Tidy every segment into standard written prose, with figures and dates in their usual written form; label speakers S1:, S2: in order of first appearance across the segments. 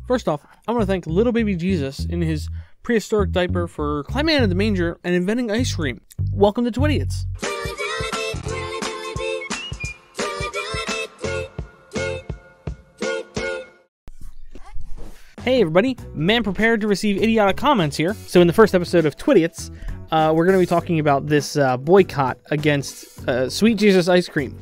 S1: First off, I want to thank little baby Jesus in his prehistoric diaper for climbing out of the manger and inventing ice cream. Welcome to Twidiots. Hey everybody, man prepared to receive idiotic comments here. So in the first episode of Twidiots, we're going to be talking about this boycott against Sweet Jesus ice cream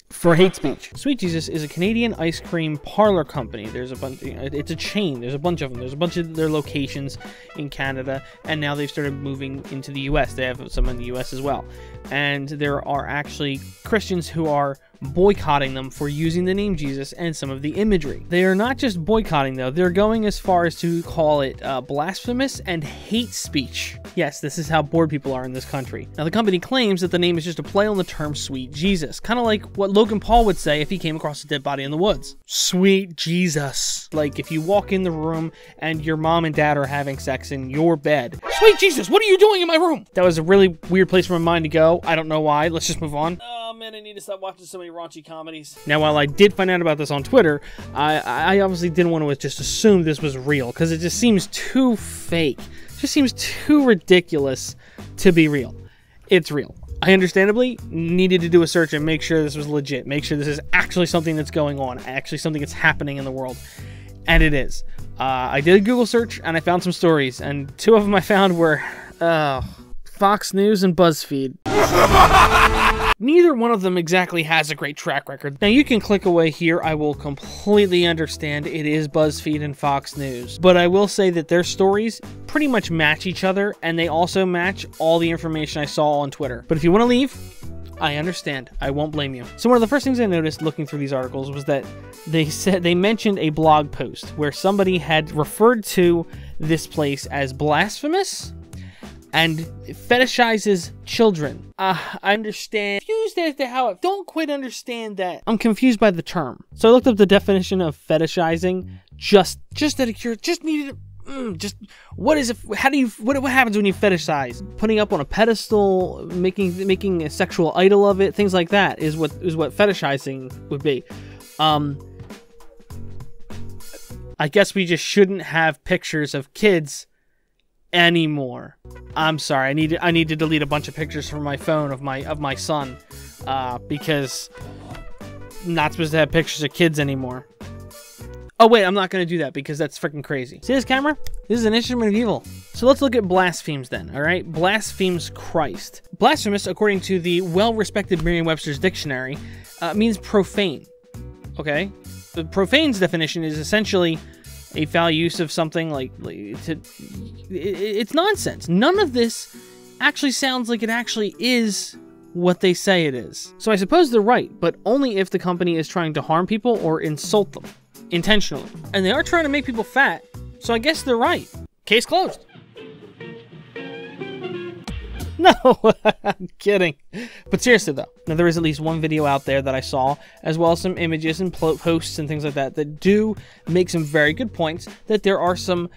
S1: for hate speech. Sweet Jesus is a Canadian ice cream parlor company. There's a bunch, it's a chain. There's a bunch of them. There's a bunch of their locations in Canada, and now they've started moving into the US. They have some in the US as well. And there are actually Christians who are boycotting them for using the name Jesus and some of the imagery. They are not just boycotting though, they're going as far as to call it blasphemous and hate speech. Yes, this is how bored people are in this country. Now the company claims that the name is just a play on the term Sweet Jesus, kind of like what Logan Paul would say if he came across a dead body in the woods. Sweet Jesus. Like if you walk in the room and your mom and dad are having sex in your bed. Sweet Jesus, what are you doing in my room? That was a really weird place for my mind to go. I don't know why. Let's just move on. Oh man, I need to stop watching so many raunchy comedies. Now, while I did find out about this on Twitter, I obviously didn't want to just assume this was real, because it just seems too fake. It just seems too ridiculous to be real. It's real. I understandably needed to do a search and make sure this was legit, make sure this is actually something that's going on, actually something that's happening in the world. And it is. I did a Google search and I found some stories, and two of them I found were Fox News and BuzzFeed. Neither one of them exactly has a great track record. Now you can click away here. I will completely understand it is BuzzFeed and Fox News. But I will say that their stories pretty much match each other, and they also match all the information I saw on Twitter. But if you want to leave, I understand. I won't blame you. So one of the first things I noticed looking through these articles was that they mentioned a blog post where somebody had referred to this place as blasphemous and fetishizes children. I understand. Confused as to how I don't quite understand that. I'm confused by the term. So I looked up the definition of fetishizing. Just out of curiosity, just needed just what is it? How do you? What happens when you fetishize? Putting up on a pedestal, making a sexual idol of it, things like that is what fetishizing would be. I guess we just shouldn't have pictures of kids anymore. I'm sorry. I need to delete a bunch of pictures from my phone of my son because I'm not supposed to have pictures of kids anymore. Oh wait, I'm not going to do that because that's freaking crazy. See this camera? This is an instrument of evil. So let's look at blasphemes then, all right? Blasphemes Christ. Blasphemous, according to the well-respected Merriam-Webster's dictionary, means profane, okay? The profane's definition is essentially a foul use of something it's nonsense. None of this actually sounds like it actually is what they say it is. So I suppose they're right, but only if the company is trying to harm people or insult them intentionally. And they are trying to make people fat, so I guess they're right. Case closed. No, I'm kidding. But seriously though, now there is at least one video out there that I saw, as well as some images and posts and things like that, that do make some very good points that there are some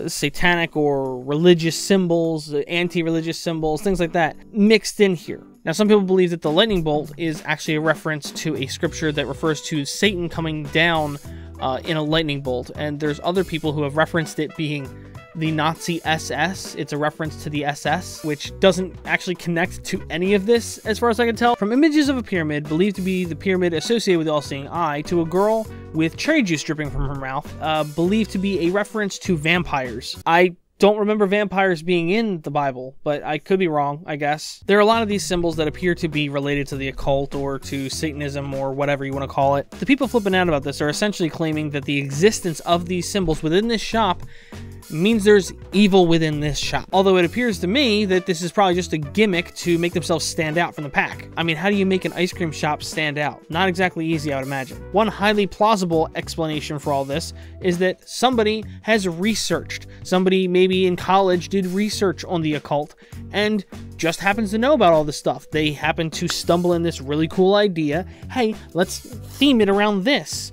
S1: satanic or religious symbols, anti-religious symbols, things like that mixed in here. Now some people believe that the lightning bolt is actually a reference to a scripture that refers to Satan coming down in a lightning bolt, and there's other people who have referenced it being the Nazi SS. It's a reference to the SS, which doesn't actually connect to any of this, as far as I can tell. From images of a pyramid, believed to be the pyramid associated with the all-seeing eye, to a girl with cherry juice dripping from her mouth, believed to be a reference to vampires. I don't remember vampires being in the Bible, but I could be wrong, I guess. There are a lot of these symbols that appear to be related to the occult or to Satanism or whatever you want to call it. The people flipping out about this are essentially claiming that the existence of these symbols within this shop means there's evil within this shop. Although it appears to me that this is probably just a gimmick to make themselves stand out from the pack. I mean, how do you make an ice cream shop stand out? Not exactly easy, I would imagine. One highly plausible explanation for all this is that somebody has researched. Somebody maybe in college did research on the occult and just happens to know about all this stuff. They happen to stumble in this really cool idea. Hey, let's theme it around this.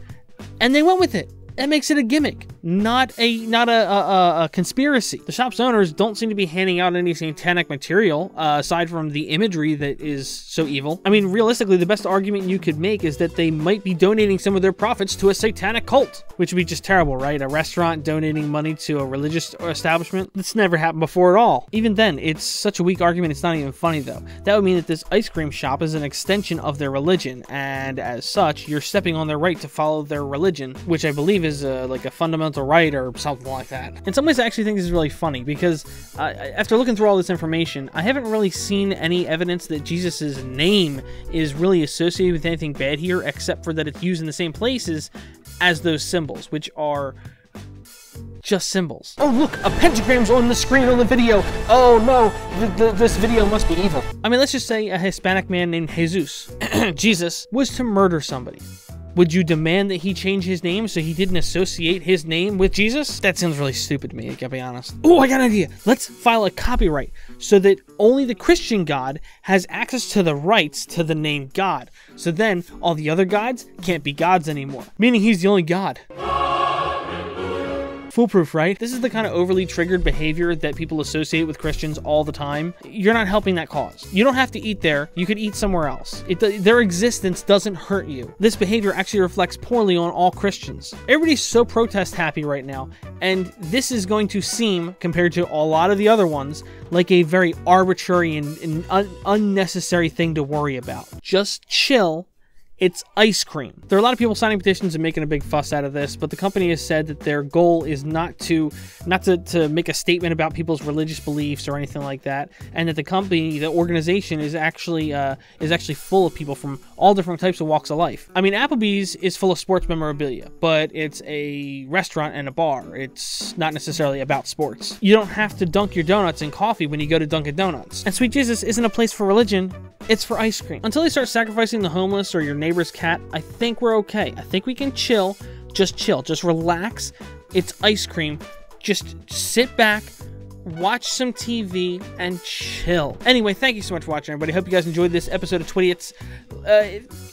S1: And they went with it. That makes it a gimmick. not a conspiracy. The shop's owners don't seem to be handing out any satanic material, aside from the imagery that is so evil. I mean, realistically, the best argument you could make is that they might be donating some of their profits to a satanic cult, which would be just terrible, right? A restaurant donating money to a religious establishment? That's never happened before at all. Even then, it's such a weak argument, it's not even funny though. That would mean that this ice cream shop is an extension of their religion, and as such, you're stepping on their right to follow their religion, which I believe is like a fundamental right or something like that. In some ways, I actually think this is really funny because after looking through all this information, I haven't really seen any evidence that Jesus' name is really associated with anything bad here, except for that it's used in the same places as those symbols, which are just symbols. Oh look, a pentagram's on the screen on the video. Oh no, this video must be evil. I mean, let's just say a Hispanic man named Jesus, Jesus, was to murder somebody. Would you demand that he change his name so he didn't associate his name with Jesus? That sounds really stupid to me, I gotta be honest. Oh, I got an idea. Let's file a copyright so that only the Christian God has access to the rights to the name God. So then all the other gods can't be gods anymore, meaning he's the only God. Foolproof, right? This is the kind of overly triggered behavior that people associate with Christians all the time. You're not helping that cause. You don't have to eat there. You could eat somewhere else. Their existence doesn't hurt you. This behavior actually reflects poorly on all Christians. Everybody's so protest happy right now, and this is going to seem, compared to a lot of the other ones, like a very arbitrary and unnecessary thing to worry about. Just chill. It's ice cream. There are a lot of people signing petitions and making a big fuss out of this, but the company has said that their goal is not to make a statement about people's religious beliefs or anything like that, and that the organization is actually full of people from all different types of walks of life. I mean, Applebee's is full of sports memorabilia, but it's a restaurant and a bar. It's not necessarily about sports. You don't have to dunk your donuts in coffee when you go to Dunkin' Donuts. And Sweet Jesus isn't a place for religion. It's for ice cream. Until they start sacrificing the homeless or your neighbor's cat, I think we're okay. I think we can chill. Just relax. It's ice cream. Just sit back, watch some TV, and chill. Anyway, thank you so much for watching, everybody. Hope you guys enjoyed this episode of Twidiots.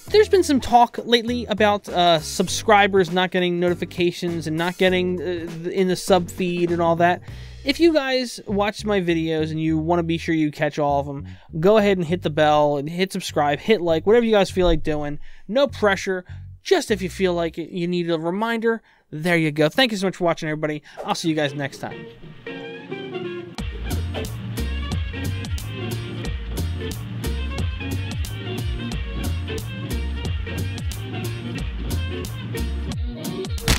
S1: There's been some talk lately about subscribers not getting notifications and not getting in the sub feed and all that. If you guys watch my videos and you want to be sure you catch all of them, go ahead and hit the bell and hit subscribe, hit like, whatever you guys feel like doing. No pressure. Just if you feel like you need a reminder, there you go. Thank you so much for watching, everybody. I'll see you guys next time.